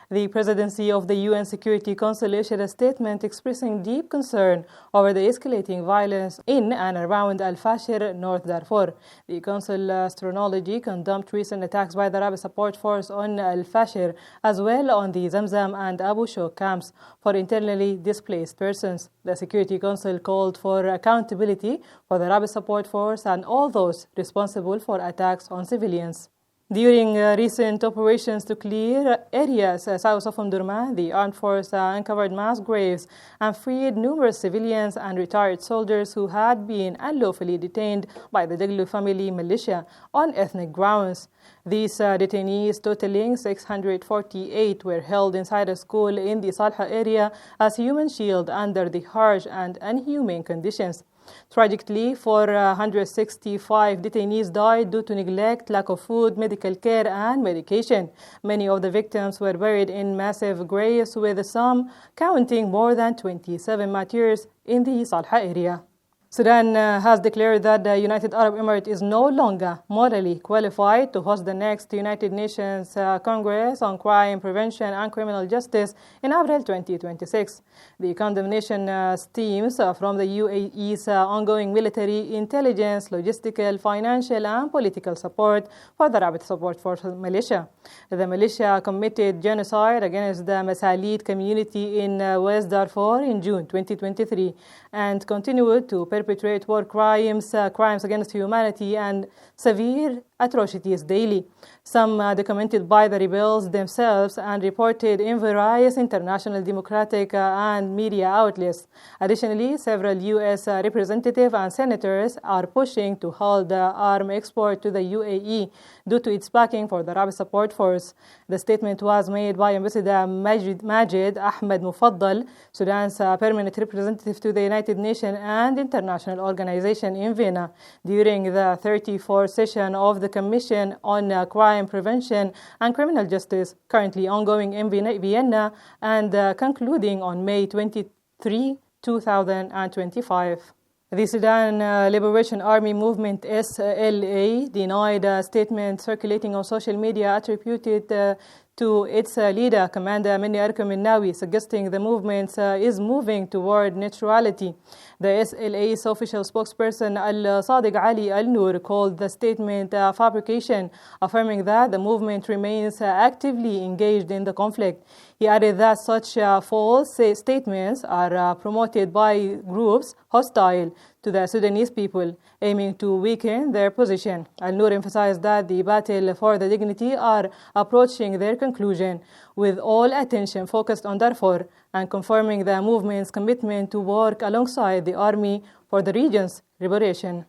The presidency of the UN Security Council issued a statement expressing deep concern over the escalating violence in and around Al-Fashir, North Darfur. The Council sternly condemned recent attacks by the Rapid Support Force on Al-Fashir, as well on the Zamzam and Abu Shok camps for internally displaced persons. The Security Council called for accountability for the Rapid Support Force and all those responsible for attacks on civilians. During recent operations to clear areas south of Omdurman, the armed force uncovered mass graves and freed numerous civilians and retired soldiers who had been unlawfully detained by the Daglu family militia on ethnic grounds. These detainees, totaling 648, were held inside a school in the Salha area as human shield under the harsh and inhumane conditions. Tragically, 465 detainees died due to neglect, lack of food, medical care, and medication. Many of the victims were buried in massive graves, with some counting more than 27 martyrs in the Salha area. Sudan has declared that the United Arab Emirates is no longer morally qualified to host the next United Nations Congress on Crime Prevention and Criminal Justice in April 2026. The condemnation stems from the UAE's ongoing military, intelligence, logistical, financial, and political support for the Rapid Support Force militia. The militia committed genocide against the Masalid community in West Darfur in June 2023 and continued to perpetrate war crimes, crimes against humanity, and severe atrocities daily. Some documented by the rebels themselves and reported in various international democratic and media outlets. Additionally, several U.S. representatives and senators are pushing to halt the arms export to the UAE due to its backing for the Rapid Support Force. The statement was made by Ambassador Majid Ahmed Mufaddal, Sudan's permanent representative to the United Nations and international organization in Vienna, during the 34th session of the Commission on Crime Prevention and Criminal Justice, currently ongoing in Vienna and concluding on May 23, 2025. The Sudan Liberation Army Movement SLA denied a statement circulating on social media attributed to its leader, Commander Minni Arkum Nawi, suggesting the movement is moving toward neutrality. The SLA's official spokesperson Al-Sadiq Ali Al-Nur called the statement a fabrication, affirming that the movement remains actively engaged in the conflict. He added that such false statements are promoted by groups hostile to the Sudanese people, aiming to weaken their position. Al-Nur emphasized that the battle for the dignity are approaching their conclusion, with all attention focused on Darfur, and confirming the movement's commitment to work alongside the army for the region's liberation.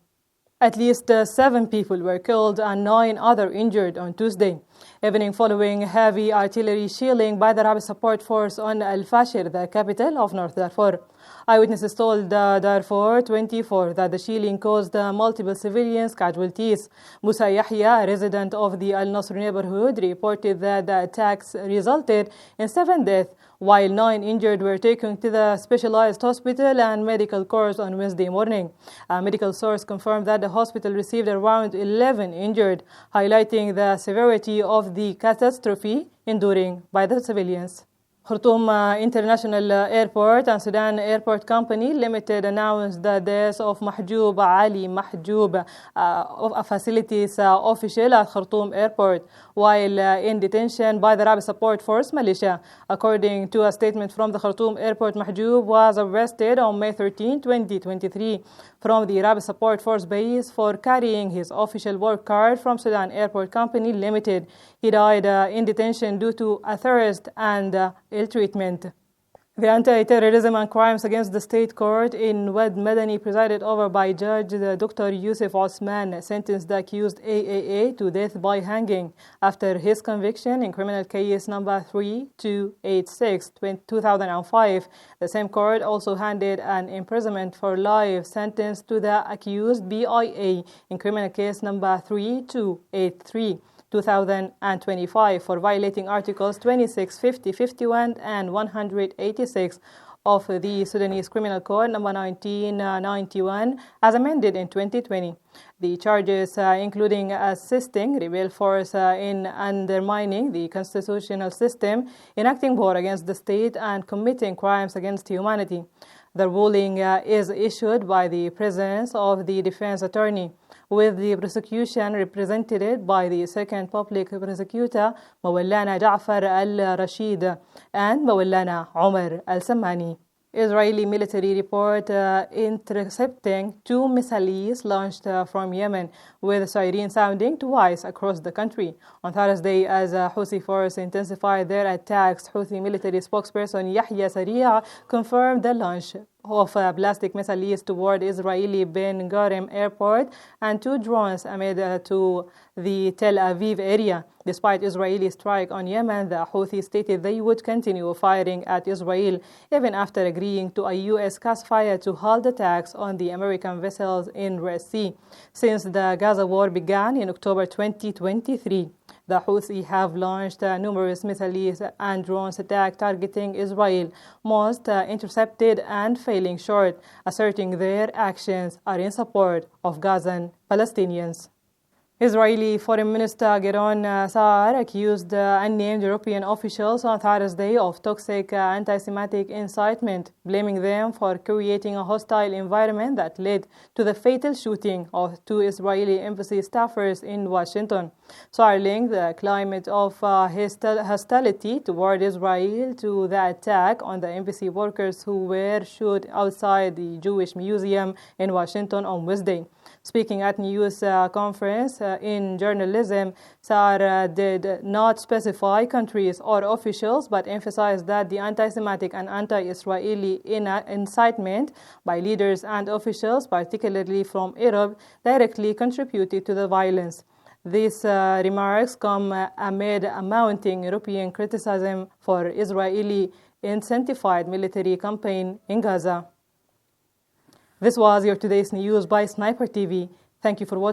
At least 7 people were killed and 9 others injured on Tuesday evening following heavy artillery shelling by the Rapid Support Force on Al-Fashir, the capital of North Darfur. Eyewitnesses told Darfur 24 that the shelling caused multiple civilians casualties. Musa Yahya, a resident of the Al-Nasr neighborhood, reported that the attacks resulted in 7 deaths, while 9 injured were taken to the specialized hospital and medical corps on Wednesday morning. A medical source confirmed that the hospital received around 11 injured, highlighting the severity of the catastrophe enduring by the civilians. Khartoum International Airport and Sudan Airport Company Limited announced the death of Mahjoub Ali Mahjoub, a facilities official at Khartoum Airport, while in detention by the Rapid Support Force militia. According to a statement from the Khartoum Airport, Mahjoub was arrested on May 13, 2023 from the Rapid Support Force base for carrying his official work card from Sudan Airport Company Limited. He died in detention due to a thirst and ill treatment. The Anti-Terrorism and Crimes Against the State Court in Wad Madani, presided over by Judge Dr. Yusuf Osman, sentenced the accused AAA to death by hanging after his conviction in criminal case number 3286/2005. The same court also handed an imprisonment for life sentence to the accused BIA in criminal case number 3283/2025 for violating Articles 26, 50, 51, and 186 of the Sudanese Criminal Code number 1991 as amended in 2020. The charges including assisting rebel force in undermining the constitutional system, enacting war against the state, and committing crimes against humanity. The ruling is issued by the presence of the defense attorney, with the prosecution represented by the second public prosecutor Mawlana Ja'far al-Rashid and Mawlana Omar al-Sammani. Israeli military report intercepting 2 missiles launched from Yemen, with siren sounding twice across the country. On Thursday, as Houthi forces intensified their attacks, Houthi military spokesperson Yahya Sari'a confirmed the launch of ballistic missiles toward Israeli Ben Gurion airport and 2 drones aimed to the Tel Aviv area. Despite Israeli strike on Yemen, the Houthi stated they would continue firing at Israel even after agreeing to a U.S. ceasefire to halt attacks on the American vessels in Rasi. Since the Gaza war began in October 2023, the Houthi have launched numerous missiles and drones attacks targeting Israel, most intercepted and falling short, asserting their actions are in support of Gazan Palestinians. Israeli Foreign Minister Gideon Saar accused unnamed European officials on Thursday of toxic anti-Semitic incitement, blaming them for creating a hostile environment that led to the fatal shooting of 2 Israeli embassy staffers in Washington. Saar linked the climate of hostility toward Israel to the attack on the embassy workers who were shot outside the Jewish Museum in Washington on Wednesday. Speaking at news conference in journalism, Saar did not specify countries or officials, but emphasized that the anti-Semitic and anti-Israeli incitement by leaders and officials, particularly from Europe, directly contributed to the violence. These remarks come amid a mounting European criticism for Israeli incentivized military campaign in Gaza. This was your today's news by Sniper TV. Thank you for watching.